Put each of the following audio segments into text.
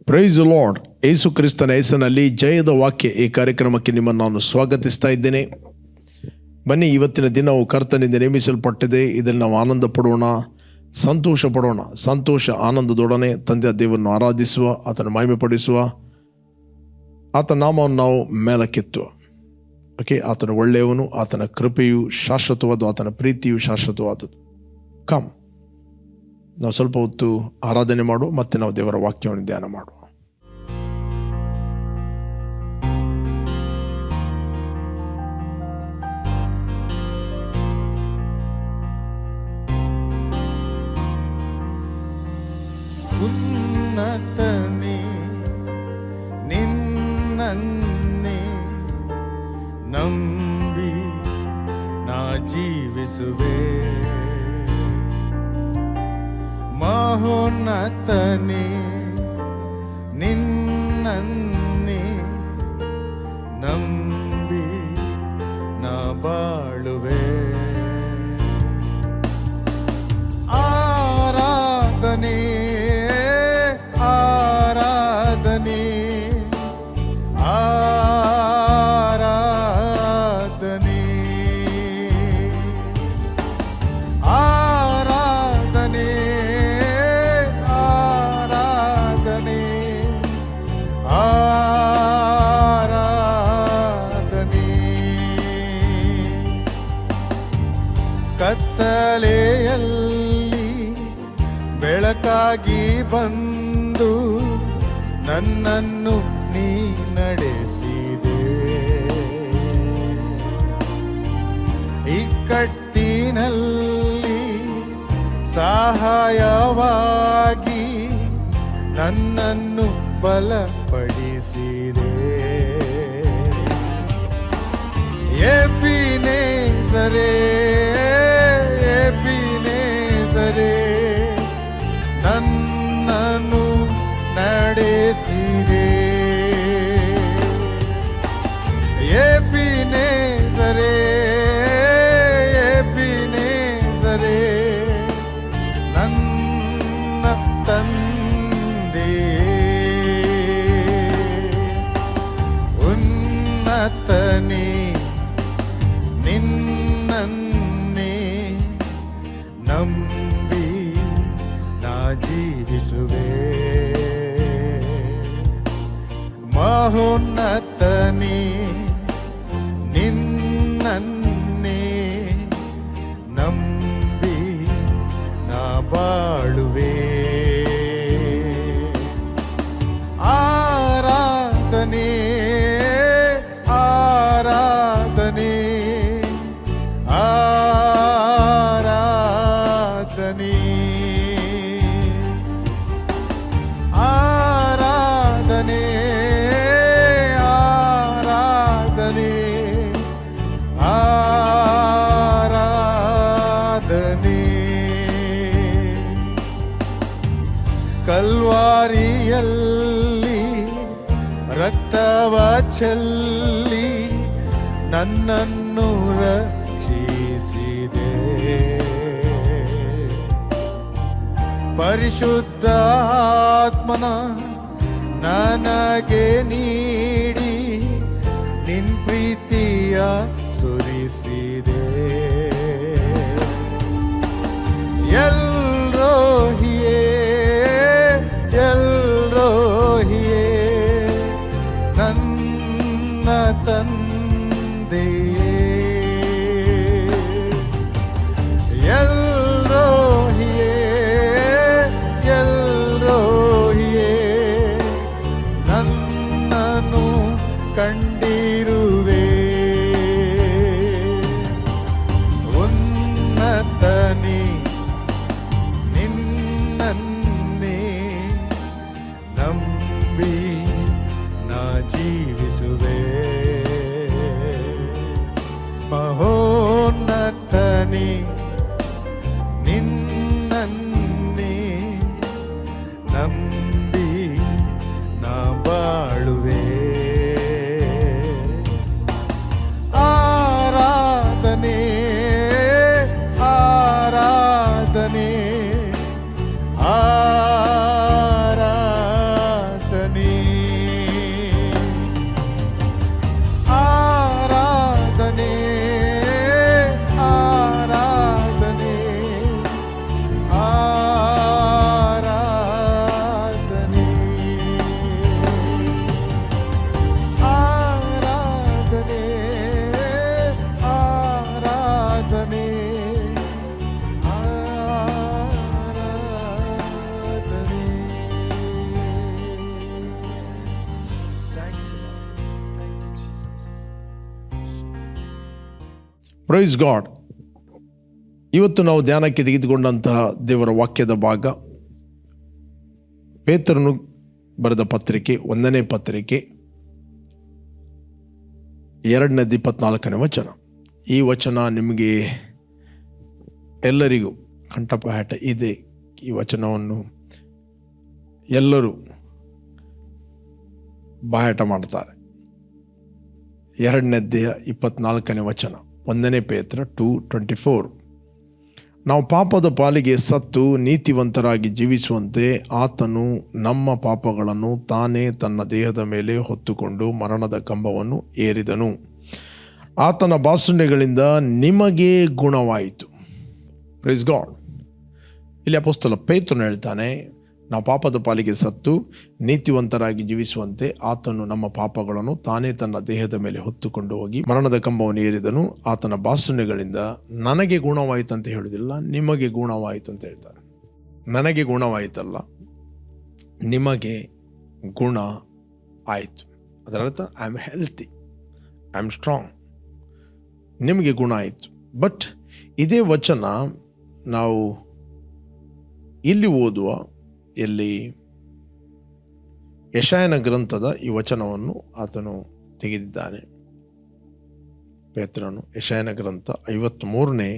Price the lord. ಯೇಸು ಕ್ರಿಸ್ತನ ಹೆಸರಿನಲ್ಲಿ ಜಯದ ವಾಕ್ಯ ಈ ಕಾರ್ಯಕ್ರಮಕ್ಕೆ ನಿಮ್ಮನ್ನು ನಾನು ಸ್ವಾಗತಿಸ್ತಾ ಇದ್ದೇನೆ. ಬನ್ನಿ, ಇವತ್ತಿನ ದಿನವು ಕರ್ತನಿಂದ ನೇಮಿಸಲ್ಪಟ್ಟಿದೆ. ಇದನ್ನು ನಾವು ಆನಂದ ಪಡೋಣ, ಸಂತೋಷ ಪಡೋಣ. ಸಂತೋಷ ಆನಂದದೊಡನೆ ತಂದೆಯ ದೇವರನ್ನು ಆರಾಧಿಸುವ, ಆತನ ಮಹಿಮೆ ಪಡಿಸುವ, ಆತನ ನಾಮವನ್ನು ನಾವು ಮೇಲಕ್ಕೆತ್ತುವ. ಆತನ ಒಳ್ಳೆಯವನು, ಆತನ ಕೃಪೆಯು ಶಾಶ್ವತವಾದ, ಆತನ ಪ್ರೀತಿಯು ಶಾಶ್ವತವಾದದ್ದು. ಕಮ್, ನಾವು ಸ್ವಲ್ಪ ಹೊತ್ತು ಆರಾಧನೆ ಮಾಡುವ, ಮತ್ತೆ ನಾವು ದೇವರ ವಾಕ್ಯವನ್ನು ಧ್ಯಾನ ಮಾಡುವ. ಉನ್ನತನೇ ನಿನ್ನನ್ನೇ ನಂಬಿ ನಾ ಜೀವಿಸುವೆ. ಮಹೋನ್ನತನೇ ನಿನ್ನನ್ನೇ ನಂಬಿ ನಾ ಬಾಳುವೆ. ಆರಾಧನೆ ಆರಾಧನೆ ಆರಾಧನೆ ಆರಾಧನೆ ಆರಾಧನೆ ಆರಾಧನೆ. ಕತ್ತಲೆಯಲ್ಲಿ ಬೆಳಕಾಗಿ ಬಂದು ನನ್ನನ್ನು ನೀ ನಡೆಸಿದೆ. ಇಕ್ಕಟ್ಟಿನಲ್ಲಿ ಸಹಾಯವಾಗಿ ನನ್ನನ್ನು ಬಲಪಡಿಸಿದೆ. ಎಬಿನೇಜರೇ ಎಬಿನೇಜರೇ ನನ್ನನ್ನು ನಡೆಸಿದೆ. ಎಬಿನೇಜರೇ ಎಬಿನೇಜರೇ ನನ್ನ ತಂದೆ. ಉನ್ನತನೇ ನಿನ್ನನ್ನೇ ನಂಬಿ ನಾ ಜೀವಿಸುವೆ. ಮಹೋನ್ನತನೇ ನಿನ್ನನ್ನೇ ನಂಬಿ ನಾ ಬಾಳುವೆ. ಆರಾಧನೆ ಆರಾಧನೆ ಆರಾಧನೆ ಆರಾಧನೆ ಆರಾಧನೆ ಆರಾಧನೆ. ಕಲ್ವಾರಿಯಲ್ಲಿ ರಕ್ತವ ಚೆಲ್ಲಿ ನನ್ನನ್ನು ರಕ್ಷಿಸಿದೆ. ಪರಿಶುದ್ಧ ಆತ್ಮನ ನನಗೆ ನೀಡಿ ನಿನ್ ಪ್ರೀತಿಯ ಸುರಿಸಿದೆ. ಎಲ್ರೋಹಿಯೇ ಎಲ್ರೋಹಿಯೇ ನನ್ನ ತಂದೆಯೇ. ಎಲ್ರೋಹಿಯೇ ಎಲ್ರೋಹಿಯೇ ನನ್ನನ್ನು ಕಂಡಿರುವೆ. Praise God. ಇವತ್ತು ನಾವು ಧ್ಯಾನಕ್ಕೆ ತೆಗೆದುಕೊಂಡಂತಹ ದೇವರ ವಾಕ್ಯದ ಭಾಗ ಪೇತ್ರನು ಬರೆದ ಪತ್ರಿಕೆ 1ನೇ ಪತ್ರಿಕೆ 2:24 ವಚನ. ಈ ವಚನ ನಿಮಗೆ ಎಲ್ಲರಿಗೂ ಕಂಠಪಾಠ ಇದೆ. ಈ ವಚನವನ್ನು ಎಲ್ಲರೂ ಬಾಯಾಟ ಮಾಡ್ತಾರೆ. 2:24 ವಚನ, 1ನೇ ಪೇತ್ರ 2:24. ನಾವು ಪಾಪದ ಪಾಲಿಗೆ ಸತ್ತು ನೀತಿವಂತರಾಗಿ ಜೀವಿಸುವಂತೆ ಆತನು ನಮ್ಮ ಪಾಪಗಳನ್ನು ತಾನೇ ತನ್ನ ದೇಹದ ಮೇಲೆ ಹೊತ್ತುಕೊಂಡು ಮರಣದ ಕಂಬವನ್ನು ಏರಿದನು. ಆತನ ಬಾಸುಂಡೆಗಳಿಂದ ನಿಮಗೆ ಗುಣವಾಯಿತು. Praise God. ಇಲ್ಲಿ ಅಪೊಸ್ತಲ ಪೇತ್ರನು ಹೇಳ್ತಾನೆ, ನಾವು ಪಾಪದ ಪಾಲಿಗೆ ಸತ್ತು ನೀತಿವಂತರಾಗಿ ಜೀವಿಸುವಂತೆ ಆತನು ನಮ್ಮ ಪಾಪಗಳನ್ನು ತಾನೇ ತನ್ನ ದೇಹದ ಮೇಲೆ ಹೊತ್ತುಕೊಂಡು ಹೋಗಿ ಮರಣದ ಕಂಬವನ್ನು ಏರಿದನು. ಆತನ ಬಾಸುಂಡೆಗಳಿಂದ ನನಗೆ ಗುಣವಾಯಿತು ಅಂತ ಹೇಳುವುದಿಲ್ಲ, ನಿಮಗೆ ಗುಣವಾಯಿತು ಅಂತ ಹೇಳ್ತಾರೆ. ನನಗೆ ಗುಣವಾಯಿತಲ್ಲ, ನಿಮಗೆ ಗುಣ ಆಯಿತು. ಅದರರ್ಥ I am healthy, I am strong, ನಿಮಗೆ ಗುಣ ಆಯಿತು. ಬಟ್ ಇದೇ ವಚನ ನಾವು ಇಲ್ಲಿ ಓದುವ, ಎಲ್ಲಿ ಯೆಶಾಯನ ಗ್ರಂಥದ ಈ ವಚನವನ್ನು ಆತನು ತೆಗೆದಿದ್ದಾನೆ. ಪೇತ್ರನು ಯೆಶಾಯನ ಗ್ರಂಥ 53ನೇ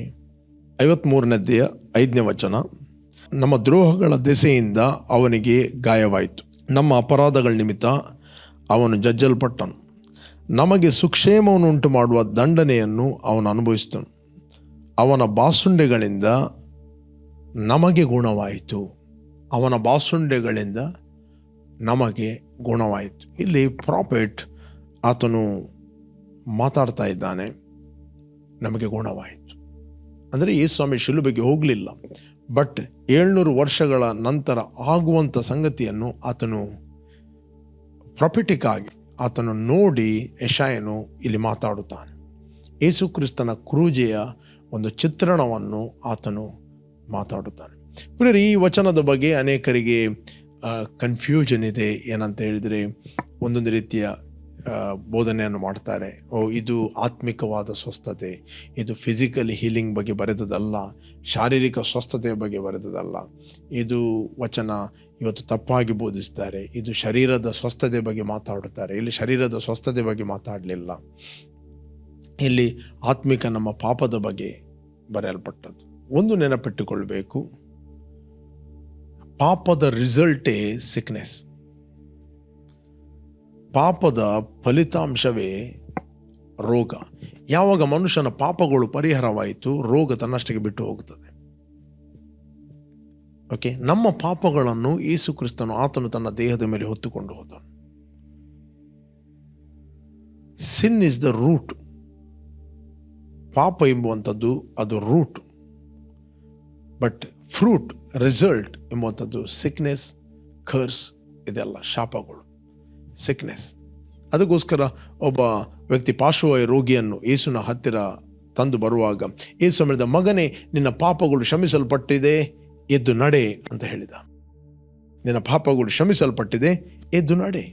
ಅಧ್ಯಾಯ 5ನೇ ವಚನ. ನಮ್ಮ ದ್ರೋಹಗಳ ದೆಸೆಯಿಂದ ಅವನಿಗೆ ಗಾಯವಾಯಿತು, ನಮ್ಮ ಅಪರಾಧಗಳ ನಿಮಿತ್ತ ಅವನು ಜಜ್ಜಲ್ಪಟ್ಟನು, ನಮಗೆ ಸುಕ್ಷೇಮವನ್ನು ಉಂಟು ಮಾಡುವ ದಂಡನೆಯನ್ನು ಅವನು ಅನುಭವಿಸಿದನು, ಅವನ ಬಾಸುಂಡೆಗಳಿಂದ ನಮಗೆ ಗುಣವಾಯಿತು. ಅವನ ಬಾಸುಂಡೆಗಳಿಂದ ನಮಗೆ ಗುಣವಾಯಿತು. ಇಲ್ಲಿ ಪ್ರಾಫೆಟ್ ಆತನು ಮಾತಾಡ್ತಾ ಇದ್ದಾನೆ, ನಮಗೆ ಗುಣವಾಯಿತು ಅಂದರೆ ಯೇಸುಸ್ವಾಮಿ ಶಿಲುಬೆಗೆ ಹೋಗಲಿಲ್ಲ, ಬಟ್ 700 ವರ್ಷಗಳ ನಂತರ ಆಗುವಂಥ ಸಂಗತಿಯನ್ನು ಆತನು ಪ್ರಾಫೆಟಿಕ್ ಆಗಿ ಆತನು ನೋಡಿ ಯೆಶಾಯನು ಇಲ್ಲಿ ಮಾತಾಡುತ್ತಾನೆ. ಯೇಸು ಕ್ರಿಸ್ತನ ಕ್ರೂಜೆಯ ಒಂದು ಚಿತ್ರಣವನ್ನು ಆತನು ಮಾತಾಡುತ್ತಾನೆ. ಪ್ರಿಯರೇ, ಈ ವಚನದ ಬಗ್ಗೆ ಅನೇಕರಿಗೆ ಕನ್ಫ್ಯೂಷನ್ ಇದೆ. ಏನಂತ ಹೇಳಿದರೆ, ಒಂದೊಂದು ರೀತಿಯ ಬೋಧನೆಯನ್ನು ಮಾಡ್ತಾರೆ. ಇದು ಆತ್ಮಿಕವಾದ ಸ್ವಸ್ಥತೆ, ಇದು ಫಿಸಿಕಲ್ ಹೀಲಿಂಗ್ ಬಗ್ಗೆ ಬರೆದದಲ್ಲ, ಶಾರೀರಿಕ ಸ್ವಸ್ಥತೆಯ ಬಗ್ಗೆ ಬರೆದದಲ್ಲ. ಇದು ವಚನ ಇವತ್ತು ತಪ್ಪಾಗಿ ಬೋಧಿಸ್ತಾರೆ. ಇದು ಶರೀರದ ಸ್ವಸ್ಥತೆ ಬಗ್ಗೆ ಮಾತಾಡುತ್ತಾರೆ. ಇಲ್ಲಿ ಶರೀರದ ಸ್ವಸ್ಥತೆ ಬಗ್ಗೆ ಮಾತಾಡಲಿಲ್ಲ, ಇಲ್ಲಿ ಆತ್ಮಿಕ ನಮ್ಮ ಪಾಪದ ಬಗ್ಗೆ ಬರೆಯಲ್ಪಟ್ಟದ್ದು. ಒಂದು ನೆನಪಿಟ್ಟುಕೊಳ್ಬೇಕು, ಪಾಪದ ರಿಸಲ್ಟೇ ಸಿಕ್ನೆಸ್. ಪಾಪದ ಫಲಿತಾಂಶವೇ ರೋಗ. ಯಾವಾಗ ಮನುಷ್ಯನ ಪಾಪಗಳು ಪರಿಹಾರವಾಯಿತು, ರೋಗ ತನ್ನಷ್ಟಕ್ಕೆ ಬಿಟ್ಟು ಹೋಗುತ್ತದೆ. ಓಕೆ, ನಮ್ಮ ಪಾಪಗಳನ್ನು ಯೇಸು ಕ್ರಿಸ್ತನು ಆತನು ತನ್ನ ದೇಹದ ಮೇಲೆ ಹೊತ್ತುಕೊಂಡು ಹೋದನು. Sin is the root. ಪಾಪ ಎಂಬುವಂಥದ್ದು ಅದು ರೂಟ್, ಬಟ್ ಫ್ರೂಟ್, ರಿಸಲ್ಟ್ ಎಂಬುವಂಥದ್ದು ಸಿಕ್ನೆಸ್, ಕರ್ಸ್, ಇದೆಲ್ಲ ಶಾಪಗಳು, ಸಿಕ್ನೆಸ್. ಅದಕ್ಕೋಸ್ಕರ ಒಬ್ಬ ವ್ಯಕ್ತಿ ಪಾರ್ಶ್ವವಾಯು ರೋಗಿಯನ್ನು ಯೇಸುವಿನ ಹತ್ತಿರ ತಂದು ಬರುವಾಗ ಯೇಸು ಹೇಳಿದ, ಮಗನೇ, ನಿನ್ನ ಪಾಪಗಳು ಕ್ಷಮಿಸಲ್ಪಟ್ಟಿದೆ, ಎದ್ದು ನಡೆ ಅಂತ ಹೇಳಿದ. ನಿನ್ನ ಪಾಪಗಳು ಕ್ಷಮಿಸಲ್ಪಟ್ಟಿದೆ, ಎದ್ದು ನಡೆ.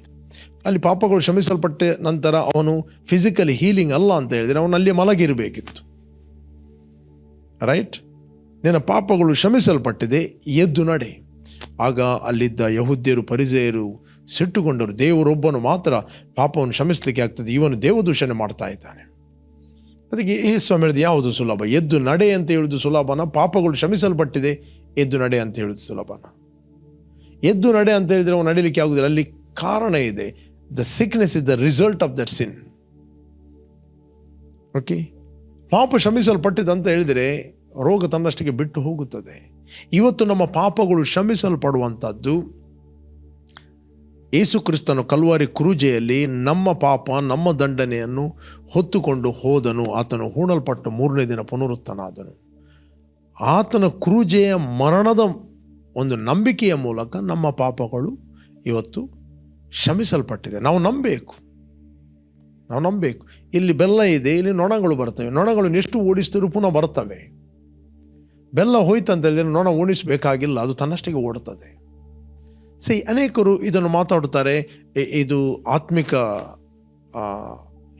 ಅಲ್ಲಿ ಪಾಪಗಳು ಕ್ಷಮಿಸಲ್ಪಟ್ಟ ನಂತರ ಅವನು ಫಿಸಿಕಲಿ ಹೀಲಿಂಗ್ ಅಲ್ಲ ಅಂತ ಹೇಳಿದರೆ ಅವನು ಅಲ್ಲಿ ಮಲಗಿರಬೇಕಿತ್ತು. ರೈಟ್? ನಿನ್ನ ಪಾಪಗಳು ಕ್ಷಮಿಸಲ್ಪಟ್ಟಿದೆ, ಎದ್ದು ನಡೆ. ಆಗ ಅಲ್ಲಿದ್ದ ಯಹೂದ್ಯರು, ಫರಿಸೇಯರು ಸಿಟ್ಟುಕೊಂಡರು. ದೇವರೊಬ್ಬನು ಮಾತ್ರ ಪಾಪವನ್ನು ಕ್ಷಮಿಸಲಿಕ್ಕೆ ಆಗ್ತದೆ, ಇವನು ದೇವದೂಷಣೆ ಮಾಡ್ತಾ ಇದ್ದಾನೆ. ಅದಕ್ಕೆ ಯೇಸುಸ್ವಾಮಿ ಹೇಳಿದ, ಯಾವುದು ಸುಲಭ? ಎದ್ದು ನಡೆ ಅಂತ ಹೇಳುವುದು ಸುಲಭನ? ಪಾಪಗಳು ಕ್ಷಮಿಸಲ್ಪಟ್ಟಿದೆ, ಎದ್ದು ನಡೆ ಅಂತ ಹೇಳುವುದು ಸುಲಭನ? ಎದ್ದು ನಡೆ ಅಂತ ಹೇಳಿದರೆ ಅವನು ನಡೀಲಿಕ್ಕೆ ಆಗುದಿಲ್ಲ. ಅಲ್ಲಿ ಕಾರಣ ಇದೆ. The sickness is the result of that sin. Okay, ಪಾಪ ಕ್ಷಮಿಸಲ್ಪಟ್ಟಿದೆ ಅಂತ ಹೇಳಿದರೆ ರೋಗ ತನ್ನಷ್ಟಕ್ಕೆ ಬಿಟ್ಟು ಹೋಗುತ್ತದೆ. ಇವತ್ತು ನಮ್ಮ ಪಾಪಗಳು ಕ್ಷಮಿಸಲ್ಪಡುವಂಥದ್ದು ಯೇಸು ಕ್ರಿಸ್ತನು ಕಲ್ವಾರಿ ಕ್ರೂಜೆಯಲ್ಲಿ ನಮ್ಮ ಪಾಪ, ನಮ್ಮ ದಂಡನೆಯನ್ನು ಹೊತ್ತುಕೊಂಡು ಹೋದನು. ಆತನು ಹೂಣಲ್ಪಟ್ಟು 3ನೇ ದಿನ ಪುನರುತ್ಥಾನಾದನು. ಆತನ ಕ್ರೂಜೆಯ ಮರಣದ ಒಂದು ನಂಬಿಕೆಯ ಮೂಲಕ ನಮ್ಮ ಪಾಪಗಳು ಇವತ್ತು ಕ್ಷಮಿಸಲ್ಪಟ್ಟಿದೆ. ನಾವು ನಂಬಬೇಕು. ಇಲ್ಲಿ ಬೆಲ್ಲ ಇದೆ, ಇಲ್ಲಿ ನೊಣಗಳು ಬರ್ತವೆ. ನೊಣಗಳು ಎಷ್ಟು ಓಡಿಸಿದರೂ ಪುನಃ ಬರ್ತವೆ. ಬೆಲ್ಲ ಹೋಯ್ತು ಅಂತ ಹೇಳಿದರೆ ನೊಣ ಓಡಿಸಬೇಕಾಗಿಲ್ಲ, ಅದು ತನ್ನಷ್ಟಿಗೆ ಓಡುತ್ತದೆ. ಅನೇಕರು ಇದನ್ನು ಮಾತಾಡುತ್ತಾರೆ, ಇದು ಆತ್ಮಿಕ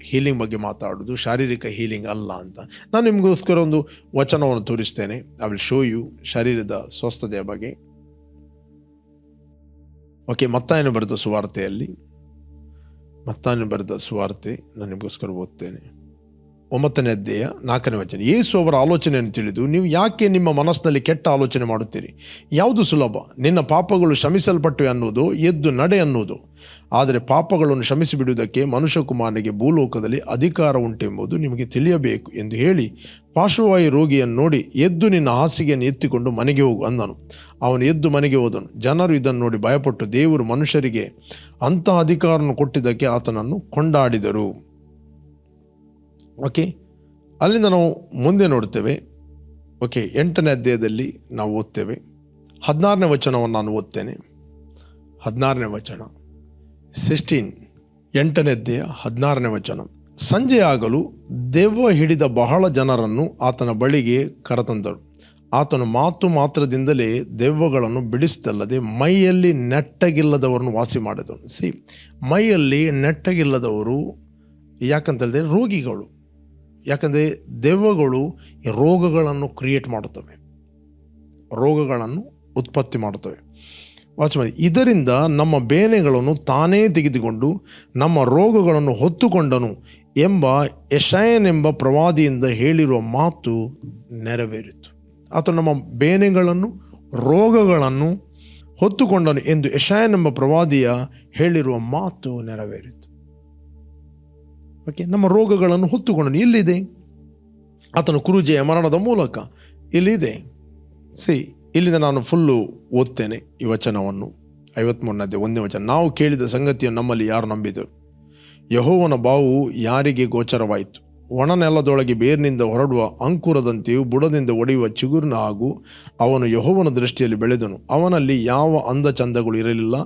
ಹೀಲಿಂಗ್ ಬಗ್ಗೆ ಮಾತಾಡೋದು, ಶಾರೀರಿಕ ಹೀಲಿಂಗ್ ಅಲ್ಲ ಅಂತ. ನಾನು ನಿಮಗೋಸ್ಕರ ಒಂದು ವಚನವನ್ನು ತೋರಿಸ್ತೇನೆ. ಐ ವಿಲ್ ಶೋ ಯು ಶರೀರದ ಸ್ವಸ್ಥತೆಯ ಬಗ್ಗೆ. ಓಕೆ, ಮತ್ತಾಯನು ಬರೆದ ಸುವಾರ್ತೆಯಲ್ಲಿ, ಮತ್ತಾಯನು ಬರೆದ ಸುವಾರ್ತೆ ನಾನು ನಿಮಗೋಸ್ಕರ ಓದ್ತೇನೆ. 9ನೇ ಅಧ್ಯಾಯ 4ನೇ ವಚನ. ಯೇಸು ಅವರ ಆಲೋಚನೆಯನ್ನು ತಿಳಿದು, ನೀವು ಯಾಕೆ ನಿಮ್ಮ ಮನಸ್ಸಿನಲ್ಲಿ ಕೆಟ್ಟ ಆಲೋಚನೆ ಮಾಡುತ್ತೀರಿ? ಯಾವುದು ಸುಲಭ, ನಿನ್ನ ಪಾಪಗಳು ಕ್ಷಮಿಸಲ್ಪಟ್ಟಿವೆ ಅನ್ನೋದು, ಎದ್ದು ನಡೆ ಅನ್ನೋದು? ಆದರೆ ಪಾಪಗಳನ್ನು ಕ್ಷಮಿಸಿಬಿಡುವುದಕ್ಕೆ ಮನುಷ್ಯಕುಮಾರನಿಗೆ ಭೂಲೋಕದಲ್ಲಿ ಅಧಿಕಾರ ಉಂಟೆಂಬುದು ನಿಮಗೆ ತಿಳಿಯಬೇಕು ಎಂದು ಹೇಳಿ ಪಾರ್ಶ್ವವಾಯು ರೋಗಿಯನ್ನು ನೋಡಿ, ಎದ್ದು ನಿನ್ನ ಹಾಸಿಗೆಯನ್ನು ಎತ್ತಿಕೊಂಡು ಮನೆಗೆ ಹೋಗು ಅಂದನು. ಅವನು ಎದ್ದು ಮನೆಗೆ ಹೋದನು. ಜನರು ಇದನ್ನು ನೋಡಿ ಭಯಪಟ್ಟು ದೇವರು ಮನುಷ್ಯರಿಗೆ ಅಂಥ ಅಧಿಕಾರವನ್ನು ಕೊಟ್ಟಿದ್ದಕ್ಕೆ ಆತನನ್ನು ಕೊಂಡಾಡಿದರು. ಓಕೆ, ಅಲ್ಲಿಂದ ನಾವು ಮುಂದೆ ನೋಡ್ತೇವೆ. ಓಕೆ, 8ನೇ ಅಧ್ಯಾಯದಲ್ಲಿ ನಾವು ಓದ್ತೇವೆ. 16ನೇ ವಚನವನ್ನು ನಾನು ಓದ್ತೇನೆ. 16ನೇ ವಚನ 16, 8ನೇ ಅಧ್ಯಾಯ 16ನೇ ವಚನ. ಸಂಜೆಯಾಗಲು ದೆವ್ವ ಹಿಡಿದ ಬಹಳ ಜನರನ್ನು ಆತನ ಬಳಿಗೆ ಕರೆತಂದರು. ಆತನು ಮಾತು ಮಾತ್ರದಿಂದಲೇ ದೆವ್ವಗಳನ್ನು ಬಿಡಿಸಿದಲ್ಲದೆ ಮೈಯಲ್ಲಿ ನೆಟ್ಟಗಿಲ್ಲದವರನ್ನು ವಾಸಿ ಮಾಡಿದನು. ಮೈಯಲ್ಲಿ ನೆಟ್ಟಗಿಲ್ಲದವರು ಯಾಕಂತೇಳಿದ್ರೆ ರೋಗಿಗಳು. ಯಾಕಂದರೆ ದೆವ್ವಗಳು ರೋಗಗಳನ್ನು ಕ್ರಿಯೇಟ್ ಮಾಡುತ್ತವೆ, ರೋಗಗಳನ್ನು ಉತ್ಪತ್ತಿ ಮಾಡುತ್ತವೆ. ವಾಚ್ ಮಾಡಿ, ಇದರಿಂದ ನಮ್ಮ ಬೇನೆಗಳನ್ನು ತಾನೇ ತೆಗೆದುಕೊಂಡು ನಮ್ಮ ರೋಗಗಳನ್ನು ಹೊತ್ತುಕೊಂಡನು ಎಂಬ ಯೆಶಾಯನೆಂಬ ಪ್ರವಾದಿಯಿಂದ ಹೇಳಿರುವ ಮಾತು ನೆರವೇರಿತು. ಆತ ನಮ್ಮ ಬೇನೆಗಳನ್ನು, ರೋಗಗಳನ್ನು ಹೊತ್ತುಕೊಂಡನು ಎಂದು ಯೆಶಾಯನೆಂಬ ಪ್ರವಾದಿಯ ಹೇಳಿರುವ ಮಾತು ನೆರವೇರಿತು. ಓಕೆ, ನಮ್ಮ ರೋಗಗಳನ್ನು ಹೊತ್ತುಕೊಂಡನು. ಇಲ್ಲಿದೆ ಆತನು ಕುರುಜೆಯ ಮರಣದ ಮೂಲಕ, ಇಲ್ಲಿದೆ. ಇಲ್ಲಿಂದ ನಾನು ಫುಲ್ಲು ಓದ್ತೇನೆ ಈ ವಚನವನ್ನು. 53ನೇ 1ನೇ ವಚನ. ನಾವು ಕೇಳಿದ ಸಂಗತಿಯನ್ನು ನಮ್ಮಲ್ಲಿ ಯಾರು ನಂಬಿದರು? ಯೆಹೋವನ ಬಾವು ಯಾರಿಗೆ ಗೋಚರವಾಯಿತು? ಒಣನೆಲದೊಳಗೆ ಬೇರಿನಿಂದ ಹೊರಡುವ ಅಂಕುರದಂತೆಯೂ ಬುಡದಿಂದ ಒಡೆಯುವ ಚಿಗುರಿನ ಹಾಗೂ ಅವನು ಯೆಹೋವನ ದೃಷ್ಟಿಯಲ್ಲಿ ಬೆಳೆದನು. ಅವನಲ್ಲಿ ಯಾವ ಅಂದ ಚಂದಗಳು ಇರಲಿಲ್ಲ.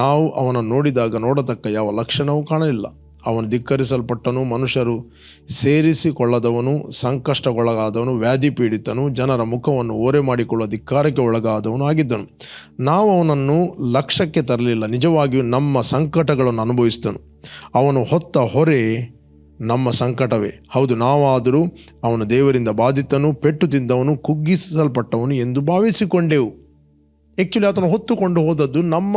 ನಾವು ಅವನನ್ನು ನೋಡಿದಾಗ ನೋಡತಕ್ಕ ಯಾವ ಲಕ್ಷಣವೂ ಕಾಣಲಿಲ್ಲ. ಅವನು ಧಿಕ್ಕರಿಸಲ್ಪಟ್ಟನು, ಮನುಷ್ಯರು ಸೇರಿಸಿಕೊಳ್ಳದವನು, ಸಂಕಷ್ಟಕ್ಕೊಳಗಾದವನು, ವ್ಯಾಧಿ ಪೀಡಿತನು, ಜನರ ಮುಖವನ್ನು ಓರೆ ಮಾಡಿಕೊಳ್ಳುವ ಧಿಕ್ಕಾರಕ್ಕೆ ಒಳಗಾದವನು ಆಗಿದ್ದನು. ನಾವು ಅವನನ್ನು ಲಕ್ಷ್ಯಕ್ಕೆ ತರಲಿಲ್ಲ. ನಿಜವಾಗಿಯೂ ನಮ್ಮ ಸಂಕಟಗಳನ್ನು ಅನುಭವಿಸಿದನು. ಅವನು ಹೊತ್ತ ಹೊರೆ ನಮ್ಮ ಸಂಕಟವೇ. ಹೌದು, ನಾವಾದರೂ ಅವನು ದೇವರಿಂದ ಬಾಧಿತನು, ಪೆಟ್ಟು ತಿಂದವನು, ಕುಗ್ಗಿಸಲ್ಪಟ್ಟವನು ಎಂದು ಭಾವಿಸಿಕೊಂಡೆವು. ಆ್ಯಕ್ಚುಲಿ ಆತನು ಹೊತ್ತುಕೊಂಡು ಹೋದದ್ದು ನಮ್ಮ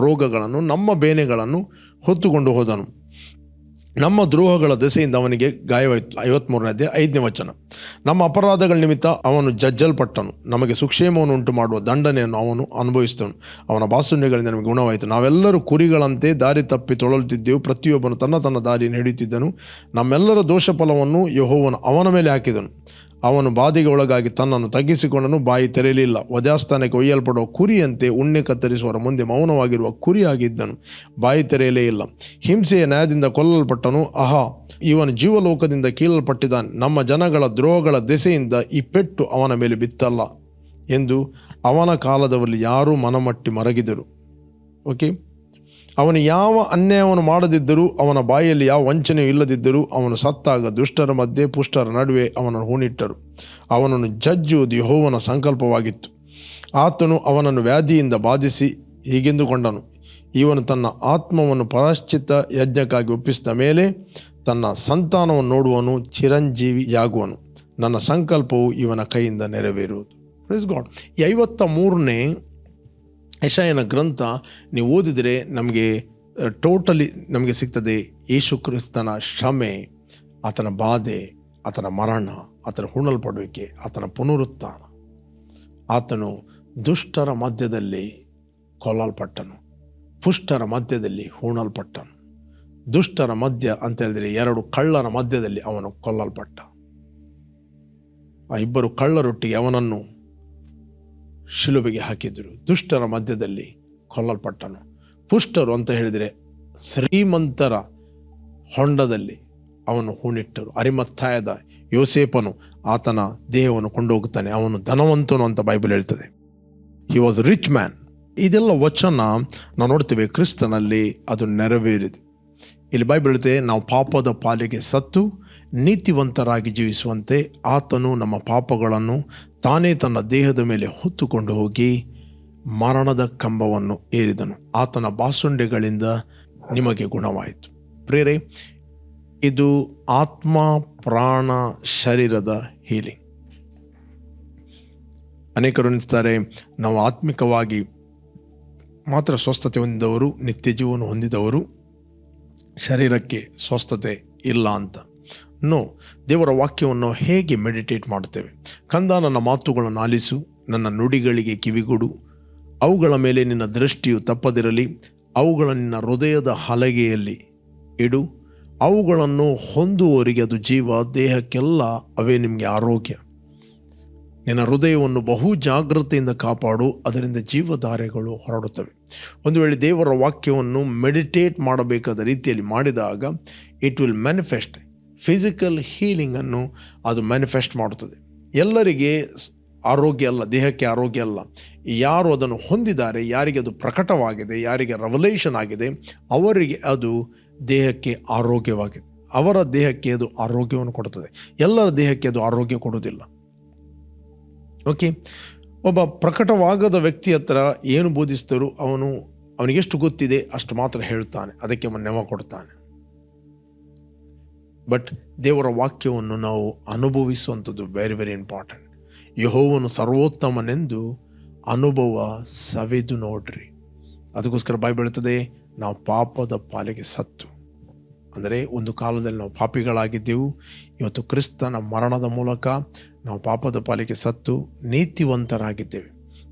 ರೋಗಗಳನ್ನು, ನಮ್ಮ ಬೇನೆಗಳನ್ನು ಹೊತ್ತುಕೊಂಡು ಹೋದನು. ನಮ್ಮ ದ್ರೋಹಗಳ ದೆಸೆಯಿಂದ ಅವನಿಗೆ ಗಾಯವಾಯಿತು. 53ನೇ ಅಧ್ಯಾಯ 5ನೇ ವಚನ. ನಮ್ಮ ಅಪರಾಧಗಳ ನಿಮಿತ್ತ ಅವನು ಜಜ್ಜಲ್ಪಟ್ಟನು, ನಮಗೆ ಸುಕ್ಷೇಮವನ್ನು ಉಂಟು ಮಾಡುವ ದಂಡನೆಯನ್ನು ಅವನು ಅನುಭವಿಸಿದನು. ಅವನ ಬಾಸುಣ್ಯಗಳಿಂದ ನಮಗೆ ಗುಣವಾಯಿತು. ನಾವೆಲ್ಲರೂ ಕುರಿಗಳಂತೆ ದಾರಿ ತಪ್ಪಿ ತೊಳಲುತ್ತಿದ್ದೆವು, ಪ್ರತಿಯೊಬ್ಬನು ತನ್ನ ತನ್ನ ದಾರಿಯನ್ನು ಹಿಡಿಯುತ್ತಿದ್ದನು. ನಮ್ಮೆಲ್ಲರ ದೋಷ ಫಲವನ್ನು ಯೆಹೋವನು ಅವನ ಮೇಲೆ ಹಾಕಿದನು. ಅವನು ಬಾಧೆಗೆ ಒಳಗಾಗಿ ತನ್ನನ್ನು ತಗ್ಗಿಸಿಕೊಂಡನು, ಬಾಯಿ ತೆರೆಯಲಿಲ್ಲ. ವಧಾಸ್ಥಾನಕ್ಕೆ ಒಯ್ಯಲ್ಪಡುವ ಕುರಿಯಂತೆ ಉಣ್ಣೆ ಕತ್ತರಿಸುವರ ಮುಂದೆ ಮೌನವಾಗಿರುವ ಕುರಿಯಾಗಿದ್ದನು, ಬಾಯಿ ತೆರೆಯಲೇ ಇಲ್ಲ. ಹಿಂಸೆಯ ನ್ಯಾಯದಿಂದ ಕೊಲ್ಲಲ್ಪಟ್ಟನು. ಆಹಾ, ಇವನು ಜೀವಲೋಕದಿಂದ ಕೀಳಲ್ಪಟ್ಟಿದ್ದಾನೆ. ನಮ್ಮ ಜನಗಳ ದ್ರೋಹಗಳ ದೆಸೆಯಿಂದ ಈ ಪೆಟ್ಟು ಅವನ ಮೇಲೆ ಬಿತ್ತಲ್ಲ ಎಂದು ಅವನ ಕಾಲದವರಲ್ಲಿ ಯಾರೂ ಮನಮಟ್ಟಿ ಮರಗಿದರು. ಓಕೆ, ಅವನು ಯಾವ ಅನ್ಯಾಯವನ್ನು ಮಾಡದಿದ್ದರೂ, ಅವನ ಬಾಯಲ್ಲಿ ಯಾವ ವಂಚನೆಯೂ ಇಲ್ಲದಿದ್ದರೂ, ಅವನು ಸತ್ತಾಗ ದುಷ್ಟರ ಮಧ್ಯೆ ಪುಷ್ಟರ ನಡುವೆ ಅವನನ್ನು ಹೂಣಿಟ್ಟರು. ಅವನನ್ನು ಜಜ್ಜುವುದು ಯೆಹೋವನ ಸಂಕಲ್ಪವಾಗಿತ್ತು. ಆತನು ಅವನನ್ನು ವ್ಯಾಧಿಯಿಂದ ಬಾಧಿಸಿ ಹೀಗೆಂದುಕೊಂಡನು, ಇವನು ತನ್ನ ಆತ್ಮವನ್ನು ಪ್ರಾಯಶ್ಚಿತ್ತ ಯಜ್ಞಕ್ಕಾಗಿ ಒಪ್ಪಿಸಿದ ಮೇಲೆ ತನ್ನ ಸಂತಾನವನ್ನು ನೋಡುವನು, ಚಿರಂಜೀವಿಯಾಗುವನು. ನನ್ನ ಸಂಕಲ್ಪವು ಇವನ ಕೈಯಿಂದ ನೆರವೇರುವುದು. Praise God. 53ನೇ ಯೆಶಾಯನ ಗ್ರಂಥ ನೀವು ಓದಿದರೆ ನಮಗೆ ಟೋಟಲಿ ನಮಗೆ ಸಿಗ್ತದೆ. ಯೇಸು ಕ್ರಿಸ್ತನ ಶ್ರಮೆ, ಆತನ ಬಾಧೆ, ಆತನ ಮರಣ, ಆತನ ಹೂಣಲ್ಪಡುವಿಕೆ, ಆತನ ಪುನರುತ್ಥಾನ. ಆತನು ದುಷ್ಟರ ಮಧ್ಯದಲ್ಲಿ ಕೊಲ್ಲಲ್ಪಟ್ಟನು, ಪುಷ್ಟರ ಮಧ್ಯದಲ್ಲಿ ಹೂಣಲ್ಪಟ್ಟನು. ದುಷ್ಟರ ಮಧ್ಯ ಅಂತ ಹೇಳಿದರೆ 2 ಕಳ್ಳರ ಮಧ್ಯದಲ್ಲಿ ಅವನು ಕೊಲ್ಲಲ್ಪಟ್ಟ. ಆ 2 ಕಳ್ಳರೊಟ್ಟಿಗೆ ಅವನನ್ನು ಶಿಲುಬೆಗೆ ಹಾಕಿದರು. ದುಷ್ಟರ ಮಧ್ಯದಲ್ಲಿ ಕೊಲ್ಲಲ್ಪಟ್ಟನು. ಪುಷ್ಟರು ಅಂತ ಹೇಳಿದರೆ ಶ್ರೀಮಂತರ ಹೊಂಡದಲ್ಲಿ ಅವನು ಹೂಣಿಟ್ಟರು. ಅರಿಮತ್ತಾಯದ ಯೋಸೇಪನು ಆತನ ದೇಹವನ್ನು ಕೊಂಡೋಗುತ್ತಾನೆ. ಅವನು ಧನವಂತನು ಅಂತ ಬೈಬಲ್ ಹೇಳ್ತದೆ. He was rich man. ಇದೆಲ್ಲ ವಚನ ನಾವು ನೋಡ್ತೇವೆ ಕ್ರಿಸ್ತನಲ್ಲಿ ಅದು ನೆರವೇರಿದೆ. ಇಲ್ಲಿ ಬೈಬಲ್ ಹೇಳ್ತದೆ, ನಾವು ಪಾಪದ ಪಾಲಿಗೆ ಸತ್ತು ನೀತಿವಂತರಾಗಿ ಜೀವಿಸುವಂತೆ ಆತನು ನಮ್ಮ ಪಾಪಗಳನ್ನು ತಾನೇ ತನ್ನ ದೇಹದ ಮೇಲೆ ಹೊತ್ತುಕೊಂಡು ಹೋಗಿ ಮರಣದ ಕಂಬವನ್ನು ಏರಿದನು. ಆತನ ಬಾಸುಂಡೆಗಳಿಂದ ನಿಮಗೆ ಗುಣವಾಯಿತು. ಪ್ರೇರೆ, ಇದು ಆತ್ಮ, ಪ್ರಾಣ, ಶರೀರದ ಹೀಲಿಂಗ್. ಅನೇಕರು ಎನಿಸ್ತಾರೆ ನಾವು ಆತ್ಮಿಕವಾಗಿ ಮಾತ್ರ ಸ್ವಸ್ಥತೆ ಹೊಂದಿದವರು, ನಿತ್ಯ ಜೀವನ ಹೊಂದಿದವರು, ಶರೀರಕ್ಕೆ ಸ್ವಸ್ಥತೆ ಇಲ್ಲ ಅಂತ. ದೇವರ ವಾಕ್ಯವನ್ನು ಹೇಗೆ ಮೆಡಿಟೇಟ್ ಮಾಡುತ್ತೇವೆ? ಕಂದ, ನನ್ನ ಮಾತುಗಳನ್ನು ಆಲಿಸು, ನನ್ನ ನುಡಿಗಳಿಗೆ ಕಿವಿಗೊಡು, ಅವುಗಳ ಮೇಲೆ ನಿನ್ನ ದೃಷ್ಟಿಯು ತಪ್ಪದಿರಲಿ, ಅವುಗಳ ನಿನ್ನ ಹೃದಯದ ಹಲಗೆಯಲ್ಲಿ ಇಡು, ಅವುಗಳನ್ನು ಹೊಂದುವವರಿಗೆ ಅದು ಜೀವ, ದೇಹಕ್ಕೆಲ್ಲ ಅವೇ ನಿಮಗೆ ಆರೋಗ್ಯ. ನಿನ್ನ ಹೃದಯವನ್ನು ಬಹು ಜಾಗ್ರತೆಯಿಂದ ಕಾಪಾಡು, ಅದರಿಂದ ಜೀವಧಾರೆಗಳು ಹೊರಡುತ್ತವೆ. ಒಂದು ವೇಳೆ ದೇವರ ವಾಕ್ಯವನ್ನು ಮೆಡಿಟೇಟ್ ಮಾಡಬೇಕಾದ ರೀತಿಯಲ್ಲಿ ಮಾಡಿದಾಗ ಇಟ್ ವಿಲ್ ಮ್ಯಾನಿಫೆಸ್ಟ್ ಫಿಸಿಕಲ್ ಹೀಲಿಂಗನ್ನು ಅದು ಮ್ಯಾನಿಫೆಸ್ಟ್ ಮಾಡುತ್ತದೆ. ಎಲ್ಲರಿಗೆ ಆರೋಗ್ಯ ಅಲ್ಲ, ದೇಹಕ್ಕೆ ಆರೋಗ್ಯ ಅಲ್ಲ. ಯಾರು ಅದನ್ನು ಹೊಂದಿದ್ದಾರೆ, ಯಾರಿಗೆ ಅದು ಪ್ರಕಟವಾಗಿದೆ, ಯಾರಿಗೆ ರೆವಲೇಷನ್ ಆಗಿದೆ, ಅವರಿಗೆ ಅದು ದೇಹಕ್ಕೆ ಆರೋಗ್ಯವಾಗಿದೆ. ಅವರ ದೇಹಕ್ಕೆ ಅದು ಆರೋಗ್ಯವನ್ನು ಕೊಡುತ್ತದೆ. ಎಲ್ಲರ ದೇಹಕ್ಕೆ ಅದು ಆರೋಗ್ಯ ಕೊಡುವುದಿಲ್ಲ. ಓಕೆ, ಒಬ್ಬ ಪ್ರಕಟವಾಗದ ವ್ಯಕ್ತಿ ಹತ್ರ ಏನು ಬೋಧಿಸಿದರೂ ಅವನಿಗೆಷ್ಟು ಗೊತ್ತಿದೆ ಅಷ್ಟು ಮಾತ್ರ ಹೇಳುತ್ತಾನೆ, ಅದಕ್ಕೆ ನೆವ ಕೊಡ್ತಾನೆ. ಬಟ್ ದೇವರ ವಾಕ್ಯವನ್ನು ನಾವು ಅನುಭವಿಸುವಂಥದ್ದು ವೆರಿ ವೆರಿ ಇಂಪಾರ್ಟೆಂಟ್. ಯೆಹೋವನು ಸರ್ವೋತ್ತಮನೆಂದು ಅನುಭವ ಸವೆದು ನೋಡ್ರಿ. ಅದಕ್ಕೋಸ್ಕರ ಬೈಬಲ್ ಹೇಳುತ್ತದೆ, ನಾವು ಪಾಪದ ಪಾಲಿಗೆ ಸತ್ತು, ಅಂದರೆ ಒಂದು ಕಾಲದಲ್ಲಿ ನಾವು ಪಾಪಿಗಳಾಗಿದ್ದೆವು. ಇವತ್ತು ಕ್ರಿಸ್ತನ ಮರಣದ ಮೂಲಕ ನಾವು ಪಾಪದ ಪಾಲಿಗೆ ಸತ್ತು ನೀತಿವಂತರಾಗಿದ್ದೇವೆ.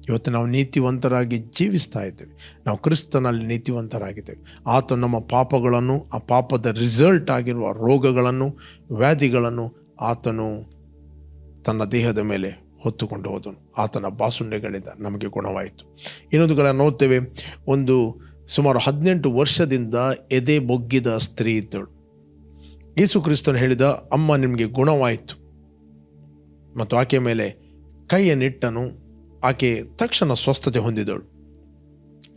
ಇವತ್ತು ನಾವು ನೀತಿವಂತರಾಗಿ ಜೀವಿಸ್ತಾ ಇದ್ದೇವೆ. ನಾವು ಕ್ರಿಸ್ತನಲ್ಲಿ ನೀತಿವಂತರಾಗಿದ್ದೇವೆ. ಆತ ನಮ್ಮ ಪಾಪಗಳನ್ನು, ಆ ಪಾಪದ ರಿಸಲ್ಟ್ ಆಗಿರುವ ರೋಗಗಳನ್ನು, ವ್ಯಾಧಿಗಳನ್ನು ಆತನು ತನ್ನ ದೇಹದ ಮೇಲೆ ಹೊತ್ತುಕೊಂಡು ಹೋದನು. ಆತನ ಬಾಸುಂಡೆಗಳಿಂದ ನಮಗೆ ಗುಣವಾಯಿತು. ಇನ್ನೊಂದುಗಳ ನೋಡ್ತೇವೆ, ಒಂದು ಸುಮಾರು 18 ವರ್ಷದಿಂದ ಎದೆ ಬೊಗ್ಗಿದ ಸ್ತ್ರೀ ಇದ್ದಳು. ಯೇಸು ಕ್ರಿಸ್ತನು ಹೇಳಿದ, ಅಮ್ಮ ನಿಮಗೆ ಗುಣವಾಯಿತು, ಮತ್ತು ಆಕೆಯ ಮೇಲೆ ಕೈಯನ್ನಿಟ್ಟನು. ಆಕೆ ತಕ್ಷಣ ಸ್ವಸ್ಥತೆ ಹೊಂದಿದಳು.